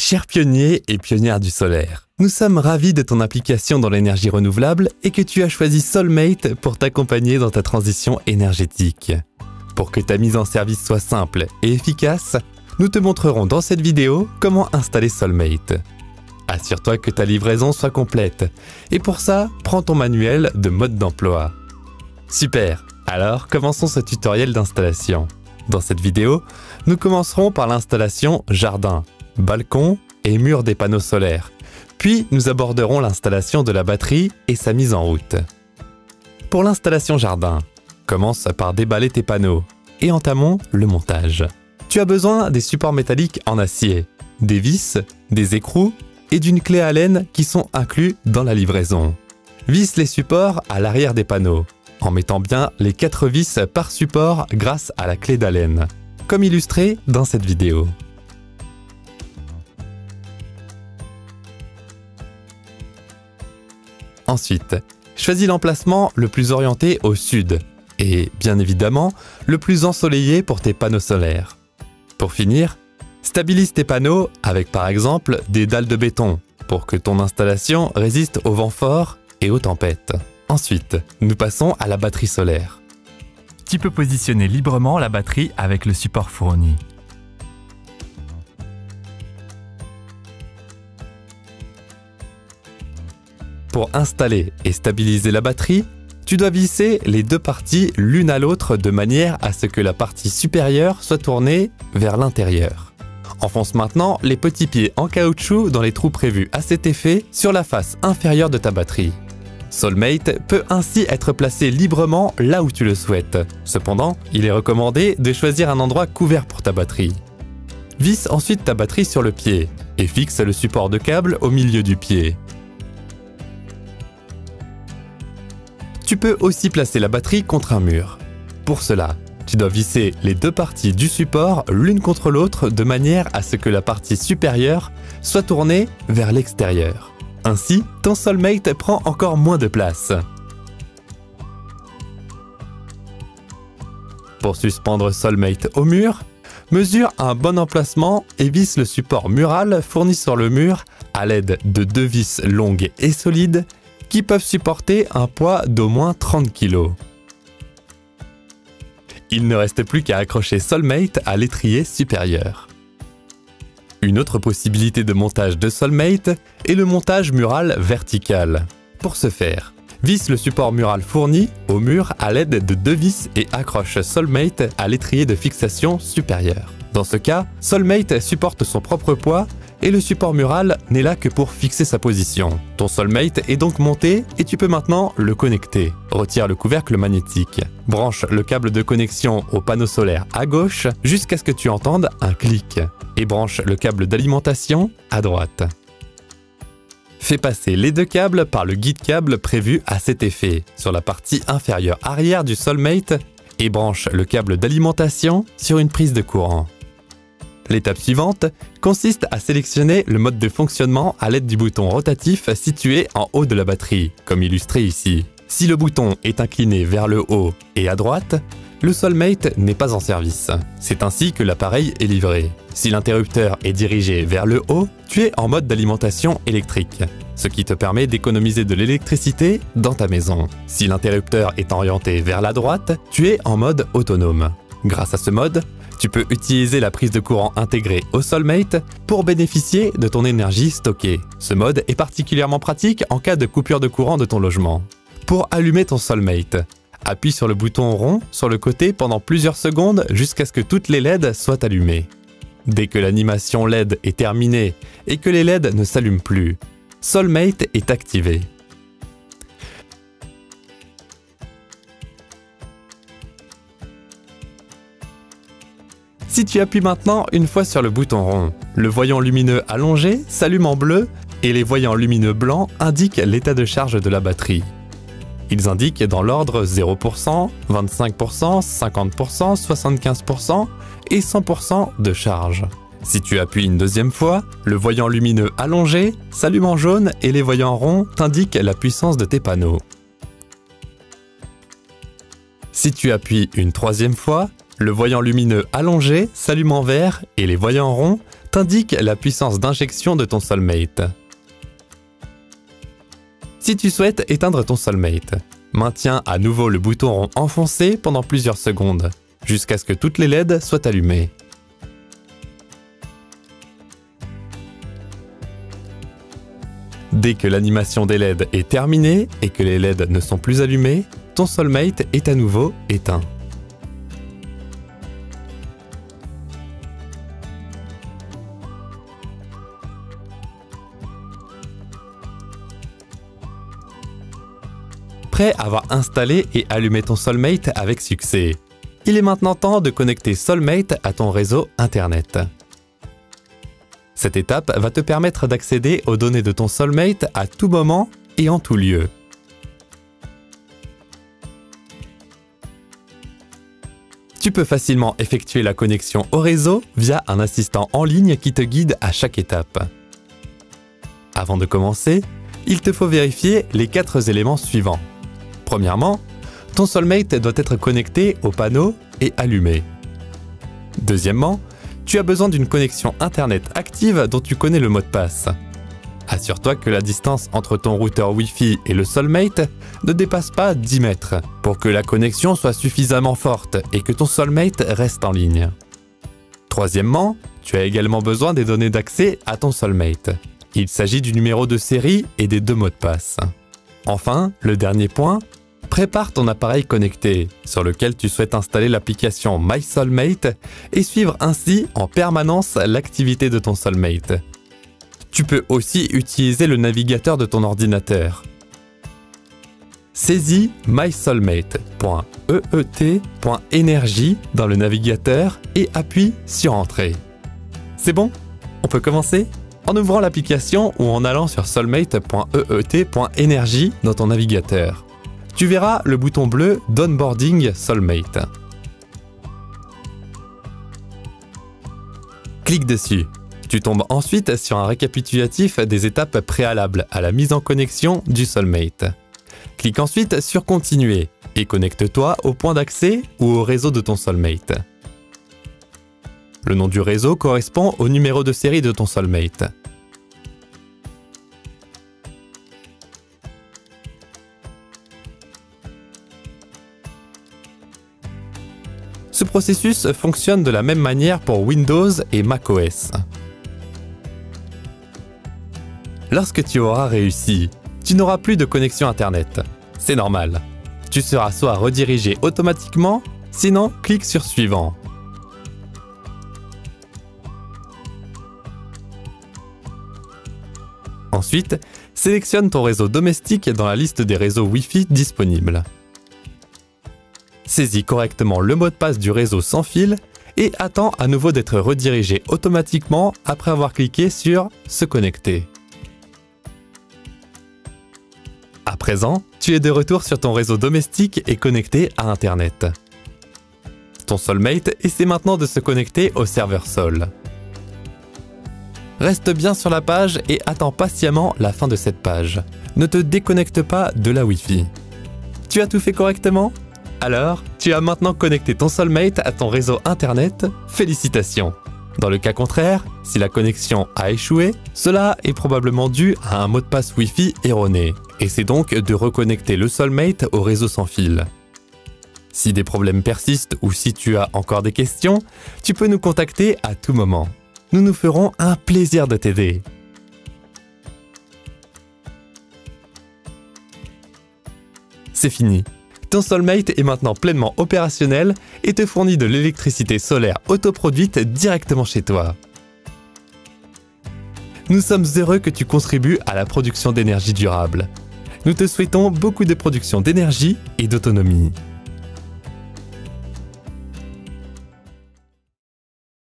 Chers pionniers et pionnières du solaire, nous sommes ravis de ton implication dans l'énergie renouvelable et que tu as choisi Soulmate pour t'accompagner dans ta transition énergétique. Pour que ta mise en service soit simple et efficace, nous te montrerons dans cette vidéo comment installer Soulmate. Assure-toi que ta livraison soit complète et pour ça, prends ton manuel de mode d'emploi. Super! Alors, commençons ce tutoriel d'installation. Dans cette vidéo, nous commencerons par l'installation jardin, balcon et mur des panneaux solaires. Puis, nous aborderons l'installation de la batterie et sa mise en route. Pour l'installation jardin, commence par déballer tes panneaux et entamons le montage. Tu as besoin des supports métalliques en acier, des vis, des écrous et d'une clé Allen qui sont inclus dans la livraison. Visse les supports à l'arrière des panneaux, en mettant bien les 4 vis par support grâce à la clé d'Allen, comme illustré dans cette vidéo. Ensuite, choisis l'emplacement le plus orienté au sud et, bien évidemment, le plus ensoleillé pour tes panneaux solaires. Pour finir, stabilise tes panneaux avec par exemple des dalles de béton pour que ton installation résiste aux vents forts et aux tempêtes. Ensuite, nous passons à la batterie solaire. Tu peux positionner librement la batterie avec le support fourni. Pour installer et stabiliser la batterie, tu dois visser les deux parties l'une à l'autre de manière à ce que la partie supérieure soit tournée vers l'intérieur. Enfonce maintenant les petits pieds en caoutchouc dans les trous prévus à cet effet sur la face inférieure de ta batterie. Soulmate peut ainsi être placé librement là où tu le souhaites. Cependant, il est recommandé de choisir un endroit couvert pour ta batterie. Visse ensuite ta batterie sur le pied et fixe le support de câble au milieu du pied. Tu peux aussi placer la batterie contre un mur. Pour cela, tu dois visser les deux parties du support l'une contre l'autre de manière à ce que la partie supérieure soit tournée vers l'extérieur. Ainsi, ton Soulmate prend encore moins de place. Pour suspendre Soulmate au mur, mesure un bon emplacement et visse le support mural fourni sur le mur à l'aide de 2 vis longues et solides qui peuvent supporter un poids d'au moins 30 kg. Il ne reste plus qu'à accrocher Soulmate à l'étrier supérieur. Une autre possibilité de montage de Soulmate est le montage mural vertical. Pour ce faire, visse le support mural fourni au mur à l'aide de 2 vis et accroche Soulmate à l'étrier de fixation supérieur. Dans ce cas, Soulmate supporte son propre poids et le support mural n'est là que pour fixer sa position. Ton Soulmate est donc monté et tu peux maintenant le connecter. Retire le couvercle magnétique. Branche le câble de connexion au panneau solaire à gauche jusqu'à ce que tu entendes un clic. Et branche le câble d'alimentation à droite. Fais passer les deux câbles par le guide câble prévu à cet effet sur la partie inférieure arrière du Soulmate et branche le câble d'alimentation sur une prise de courant. L'étape suivante consiste à sélectionner le mode de fonctionnement à l'aide du bouton rotatif situé en haut de la batterie, comme illustré ici. Si le bouton est incliné vers le haut et à droite, le Soulmate n'est pas en service. C'est ainsi que l'appareil est livré. Si l'interrupteur est dirigé vers le haut, tu es en mode d'alimentation électrique, ce qui te permet d'économiser de l'électricité dans ta maison. Si l'interrupteur est orienté vers la droite, tu es en mode autonome. Grâce à ce mode, tu peux utiliser la prise de courant intégrée au Soulmate pour bénéficier de ton énergie stockée. Ce mode est particulièrement pratique en cas de coupure de courant de ton logement. Pour allumer ton Soulmate, appuie sur le bouton rond sur le côté pendant plusieurs secondes jusqu'à ce que toutes les LED soient allumées. Dès que l'animation LED est terminée et que les LED ne s'allument plus, Soulmate est activé. Si tu appuies maintenant une fois sur le bouton rond, le voyant lumineux allongé s'allume en bleu et les voyants lumineux blancs indiquent l'état de charge de la batterie. Ils indiquent dans l'ordre 0%, 25%, 50%, 75% et 100% de charge. Si tu appuies une deuxième fois, le voyant lumineux allongé s'allume en jaune et les voyants ronds t'indiquent la puissance de tes panneaux. Si tu appuies une troisième fois, le voyant lumineux allongé s'allume en vert et les voyants ronds t'indique la puissance d'injection de ton Soulmate. Si tu souhaites éteindre ton Soulmate, maintiens à nouveau le bouton rond enfoncé pendant plusieurs secondes, jusqu'à ce que toutes les LED soient allumées. Dès que l'animation des LED est terminée et que les LED ne sont plus allumées, ton Soulmate est à nouveau éteint. Prêt à avoir installé et allumé ton Soulmate avec succès, il est maintenant temps de connecter Soulmate à ton réseau Internet. Cette étape va te permettre d'accéder aux données de ton Soulmate à tout moment et en tout lieu. Tu peux facilement effectuer la connexion au réseau via un assistant en ligne qui te guide à chaque étape. Avant de commencer, il te faut vérifier les 4 éléments suivants. Premièrement, ton Soulmate doit être connecté au panneau et allumé. Deuxièmement, tu as besoin d'une connexion Internet active dont tu connais le mot de passe. Assure-toi que la distance entre ton routeur Wi-Fi et le Soulmate ne dépasse pas 10 mètres pour que la connexion soit suffisamment forte et que ton Soulmate reste en ligne. Troisièmement, tu as également besoin des données d'accès à ton Soulmate. Il s'agit du numéro de série et des 2 mots de passe. Enfin, le dernier point, prépare ton appareil connecté sur lequel tu souhaites installer l'application My Soulmate et suivre ainsi en permanence l'activité de ton Soulmate. Tu peux aussi utiliser le navigateur de ton ordinateur. Saisis mysoulmate.eet.energy dans le navigateur et appuie sur Entrée. C'est bon? On peut commencer? En ouvrant l'application ou en allant sur soulmate.eet.energy dans ton navigateur. Tu verras le bouton bleu d'Onboarding Soulmate. Clique dessus. Tu tombes ensuite sur un récapitulatif des étapes préalables à la mise en connexion du Soulmate. Clique ensuite sur Continuer et connecte-toi au point d'accès ou au réseau de ton Soulmate. Le nom du réseau correspond au numéro de série de ton Soulmate. Ce processus fonctionne de la même manière pour Windows et macOS. Lorsque tu auras réussi, tu n'auras plus de connexion Internet. C'est normal. Tu seras soit redirigé automatiquement, sinon clique sur Suivant. Ensuite, sélectionne ton réseau domestique dans la liste des réseaux Wi-Fi disponibles. Saisis correctement le mot de passe du réseau sans fil et attends à nouveau d'être redirigé automatiquement après avoir cliqué sur « Se connecter ». À présent, tu es de retour sur ton réseau domestique et connecté à Internet. Ton Soulmate essaie maintenant de se connecter au serveur Sol. Reste bien sur la page et attends patiemment la fin de cette page. Ne te déconnecte pas de la Wi-Fi. Tu as tout fait correctement ? Alors, tu as maintenant connecté ton Soulmate à ton réseau Internet. Félicitations! Dans le cas contraire, si la connexion a échoué, cela est probablement dû à un mot de passe Wi-Fi erroné. Essaie donc de reconnecter le Soulmate au réseau sans fil. Si des problèmes persistent ou si tu as encore des questions, tu peux nous contacter à tout moment. Nous nous ferons un plaisir de t'aider. C'est fini. Ton Soulmate est maintenant pleinement opérationnel et te fournit de l'électricité solaire autoproduite directement chez toi. Nous sommes heureux que tu contribues à la production d'énergie durable. Nous te souhaitons beaucoup de production d'énergie et d'autonomie.